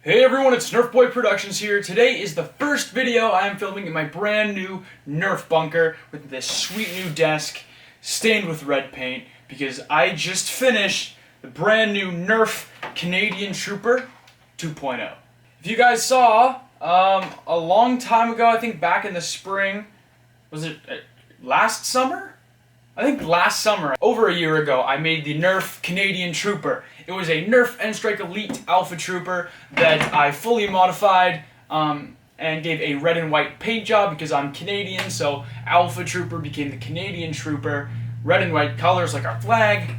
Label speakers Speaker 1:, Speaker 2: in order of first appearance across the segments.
Speaker 1: Hey everyone, it's Nerf Boy Productions here. Today is the first video I am filming in my brand new Nerf bunker with this sweet new desk stained with red paint because I just finished the brand new Nerf Canadian Trooper 2.0. If you guys saw, a long time ago, I think back in the spring, was it last summer? I think last summer, over a year ago, I made the Nerf Canadian Trooper. It was a Nerf N-Strike Elite Alpha Trooper that I fully modified and gave a red and white paint job because I'm Canadian, so Alpha Trooper became the Canadian Trooper. Red and white colors like our flag.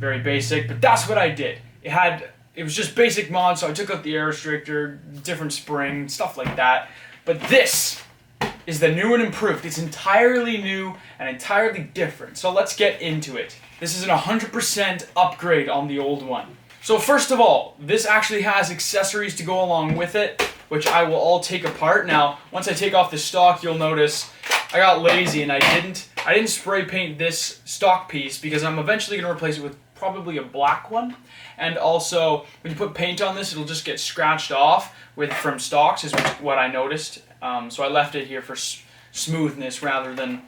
Speaker 1: Very basic, but that's what I did. It was just basic mod, so I took out the air restrictor, different spring, stuff like that. But this is the new and improved. It's entirely new and entirely different. So let's get into it. This is an 100% upgrade on the old one. So first of all, this actually has accessories to go along with it, which I will all take apart. Now, once I take off the stock, you'll notice I got lazy and I didn't spray paint this stock piece because I'm eventually going to replace it with probably a black one. And also, when you put paint on this, it'll just get scratched off from stocks, is what I noticed. So I left it here for smoothness rather than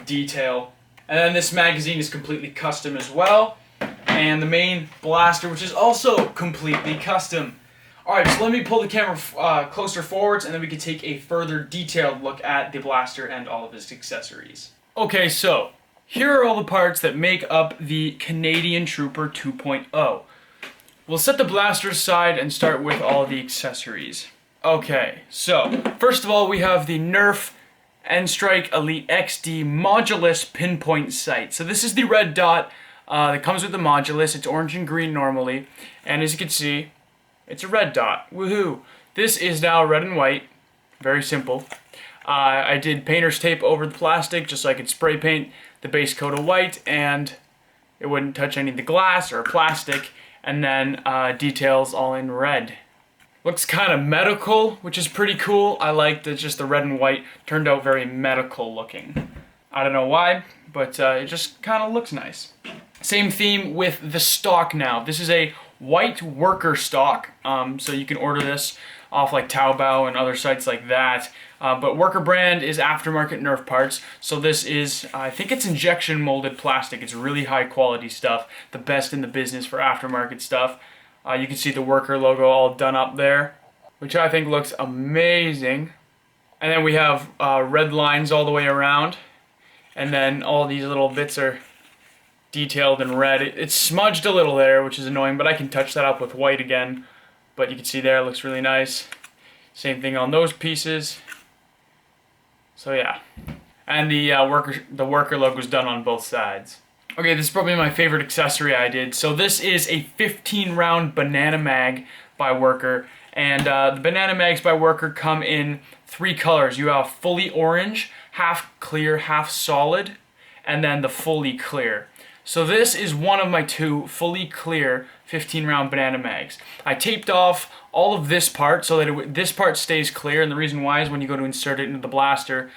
Speaker 1: detail. And then this magazine is completely custom as well. And the main blaster, which is also completely custom. Alright, so let me pull the camera closer forwards and then we can take a further detailed look at the blaster and all of its accessories. Okay, so here are all the parts that make up the Canadian Trooper 2.0. We'll set the blaster aside and start with all the accessories. Okay, so first of all we have the Nerf N-Strike Elite XD Modulus pinpoint sight. So this is the red dot that comes with the Modulus. It's orange and green normally, and as you can see, it's a red dot. Woohoo! This is now red and white. Very simple. I did painter's tape over the plastic just so I could spray paint the base coat of white and it wouldn't touch any of the glass or plastic, and then details all in red. Looks kind of medical, which is pretty cool. I like that just the red and white turned out very medical looking. I don't know why, but it just kind of looks nice. Same theme with the stock now. This is a white worker stock, so you can order this off like Taobao and other sites like that. But Worker brand is aftermarket Nerf parts, so this is, I think it's injection molded plastic. It's really high quality stuff, the best in the business for aftermarket stuff. You can see the Worker logo all done up there, which I think looks amazing. And then we have red lines all the way around, and then all these little bits are detailed in red. It's smudged a little there, which is annoying, but I can touch that up with white again. But you can see there, it looks really nice. Same thing on those pieces. So yeah. And the Worker logo is done on both sides. Okay, this is probably my favorite accessory I did. So this is a 15-round banana mag by Worker. And the banana mags by Worker come in 3 colors. You have fully orange, half clear, half solid, and then the fully clear. So this is one of my 2 fully clear 15-round banana mags. I taped off all of this part so that this part stays clear, and the reason why is when you go to insert it into the blaster,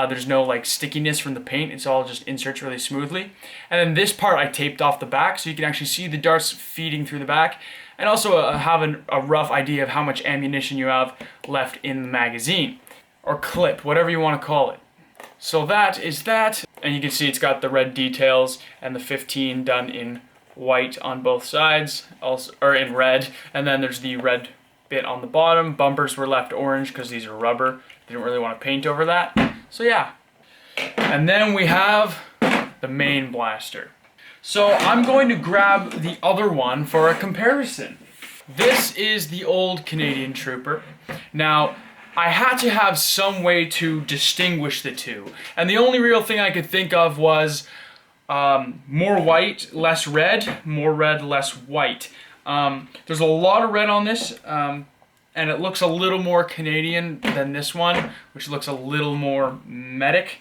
Speaker 1: there's no like stickiness from the paint. It's all just inserts really smoothly. And then this part I taped off the back so you can actually see the darts feeding through the back, and also have a rough idea of how much ammunition you have left in the magazine, or clip, whatever you want to call it. So that is that, and you can see it's got the red details and the 15 done in white on both sides, also, or in red, and then there's the red bit on the bottom. Bumpers were left orange because these are rubber. Didn't really want to paint over that. So yeah. And then we have the main blaster. So I'm going to grab the other one for a comparison. This is the old Canadian Trooper. Now, I had to have some way to distinguish the two. And the only real thing I could think of was more white, less red, more red, less white. There's a lot of red on this, and it looks a little more Canadian than this one, which looks a little more medic.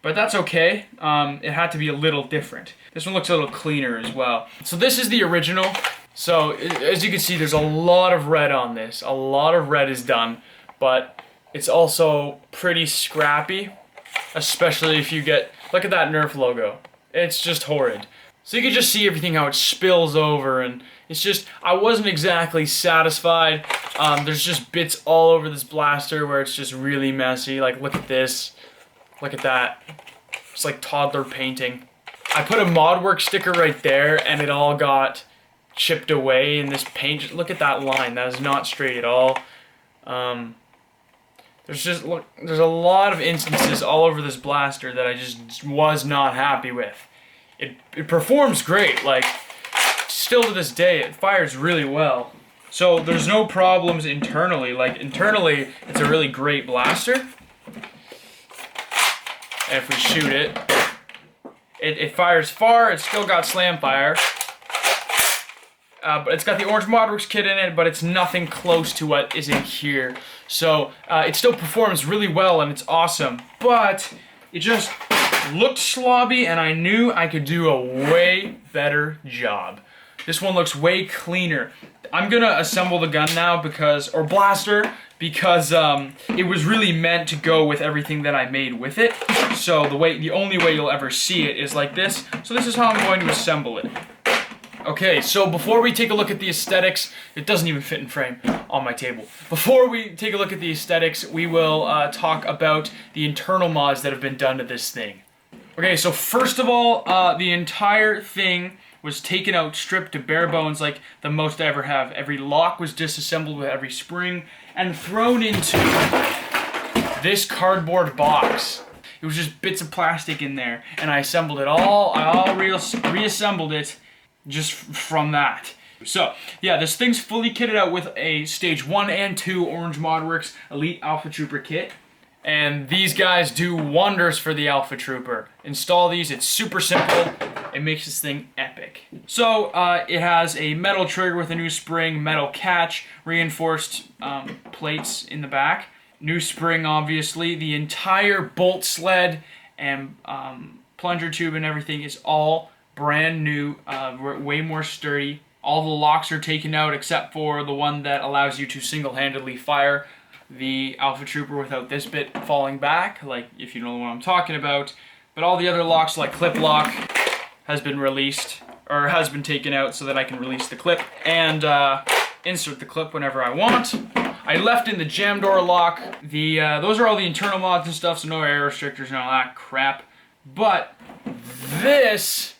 Speaker 1: But that's okay. It had to be a little different. This one looks a little cleaner as well. So this is the original. So as you can see, there's a lot of red on this. A lot of red is done, but it's also pretty scrappy, especially if you look at that Nerf logo. It's just horrid. So you can just see everything, how it spills over, and It's just, I wasn't exactly satisfied. There's just bits all over this blaster where it's just really messy. Like, look at this. Look at that. It's like toddler painting. I put a ModWorks sticker right there, and it all got chipped away in this paint. Look at that line. That is not straight at all. There's a lot of instances all over this blaster that I just was not happy with. It performs great. Like, still to this day, it fires really well. So there's no problems internally. Like, internally, it's a really great blaster. And if we shoot it, it fires far. It's still got slam fire. But it's got the Orange ModWorks kit in it, but it's nothing close to what is in here. So it still performs really well, and it's awesome. But it just looked slobby, and I knew I could do a way better job. This one looks way cleaner. I'm gonna assemble the gun now or blaster, because it was really meant to go with everything that I made with it. So the only way you'll ever see it is like this. So this is how I'm going to assemble it. Okay, so before we take a look at the aesthetics, it doesn't even fit in frame on my table. Before we take a look at the aesthetics, we will talk about the internal mods that have been done to this thing. Okay, so first of all, the entire thing was taken out, stripped to bare bones, like the most I ever have. Every lock was disassembled with every spring and thrown into this cardboard box. It was just bits of plastic in there, and I assembled it all. I reassembled it just from that. So, yeah, this thing's fully kitted out with a Stage 1 and 2 Orange ModWorks Elite Alpha Trooper kit. And these guys do wonders for the Alpha Trooper. Install these, it's super simple. It makes this thing epic. So, it has a metal trigger with a new spring, metal catch, reinforced plates in the back. New spring, obviously. The entire bolt sled and plunger tube and everything is all brand new, way more sturdy. All the locks are taken out except for the one that allows you to single-handedly fire the Alpha Trooper without this bit falling back, like if you know what I'm talking about. But all the other locks, like clip lock, has been released, or has been taken out so that I can release the clip and insert the clip whenever I want. I left in the jam door lock. Those are all the internal mods and stuff, so no air restrictors and all that crap. But this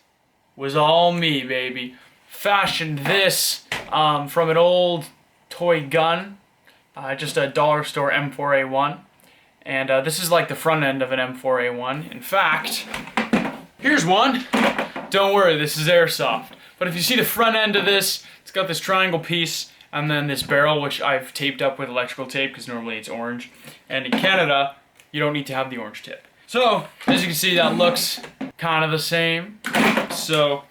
Speaker 1: was all me, baby. Fashioned this from an old toy gun, just a dollar store M4A1, and this is like the front end of an M4A1. In fact, here's one. Don't worry, this is airsoft. But if you see the front end of this, it's got this triangle piece and then this barrel, which I've taped up with electrical tape because normally it's orange. And in Canada, you don't need to have the orange tip. So, as you can see, that looks kind of the same. So,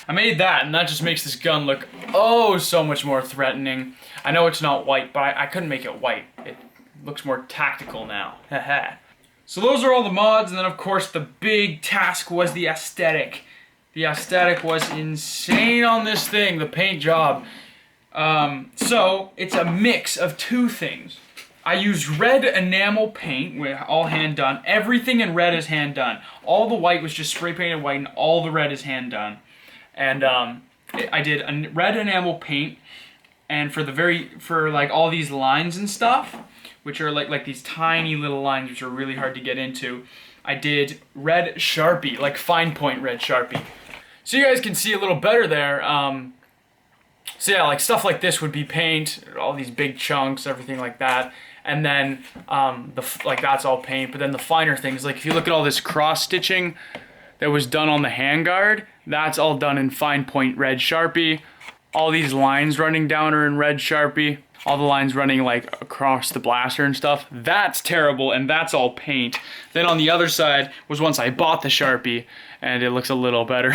Speaker 1: I made that, and that just makes this gun look oh so much more threatening. I know it's not white, but I couldn't make it white. It looks more tactical now. Haha. So those are all the mods, and then of course the big task was the aesthetic. The aesthetic was insane on this thing, the paint job. So it's a mix of two things. I used red enamel paint, with all hand done. Everything in red is hand done. All the white was just spray painted white, and all the red is hand done. And I did a red enamel paint, and for like all these lines and stuff, which are like these tiny little lines which are really hard to get into, I did red Sharpie, like fine point red Sharpie. So you guys can see a little better there. So yeah, like stuff like this would be paint, all these big chunks, everything like that. And then like that's all paint, but then the finer things, like if you look at all this cross stitching that was done on the handguard, that's all done in fine point red Sharpie. All these lines running down are in red Sharpie. All the lines running like across the blaster and stuff, that's terrible, and that's all paint. Then on the other side was once I bought the Sharpie, and it looks a little better.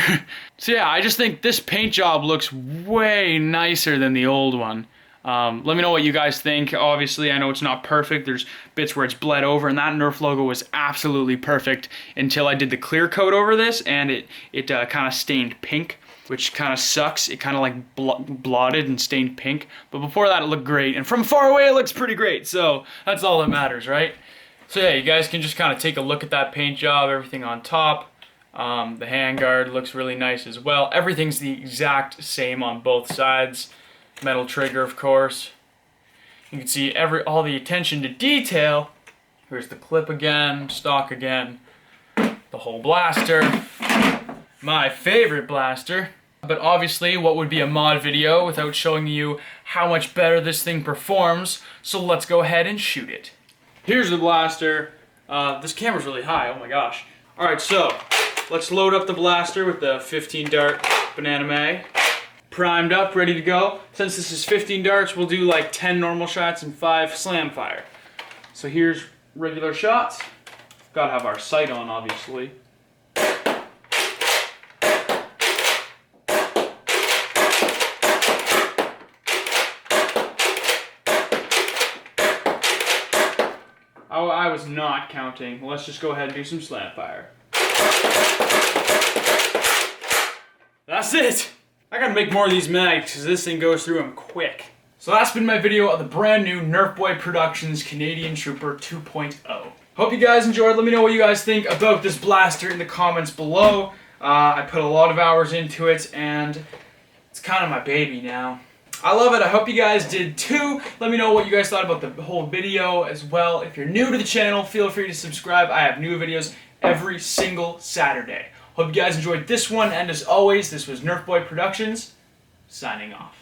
Speaker 1: So yeah, I just think this paint job looks way nicer than the old one. Let me know what you guys think. Obviously, I know it's not perfect. There's bits where it's bled over, and that Nerf logo was absolutely perfect until I did the clear coat over this, and it kind of stained pink, which kind of sucks. It kind of like blotted and stained pink. But before that, it looked great. And from far away, it looks pretty great. So that's all that matters, right? So yeah, you guys can just kind of take a look at that paint job, everything on top. The handguard looks really nice as well. Everything's the exact same on both sides. Metal trigger, of course. You can see all the attention to detail. Here's the clip again, stock again. The whole blaster. My favorite blaster. But obviously, what would be a mod video without showing you how much better this thing performs? So let's go ahead and shoot it. Here's the blaster. This camera's really high, oh my gosh. Alright, so let's load up the blaster with the 15 dart Banana Mag. Primed up, ready to go. Since this is 15 darts, we'll do like 10 normal shots and 5 slam fire. So here's regular shots. Gotta have our sight on, obviously. I was not counting. Let's just go ahead and do some slam fire. That's it! I gotta make more of these mags because this thing goes through them quick. So that's been my video of the brand new Nerf Boy Productions Canadian Trooper 2.0. Hope you guys enjoyed. Let me know what you guys think about this blaster in the comments below. I put a lot of hours into it and it's kind of my baby now. I love it. I hope you guys did too. Let me know what you guys thought about the whole video as well. If you're new to the channel, feel free to subscribe. I have new videos every single Saturday. Hope you guys enjoyed this one, and as always, this was Nerf Boy Productions, signing off.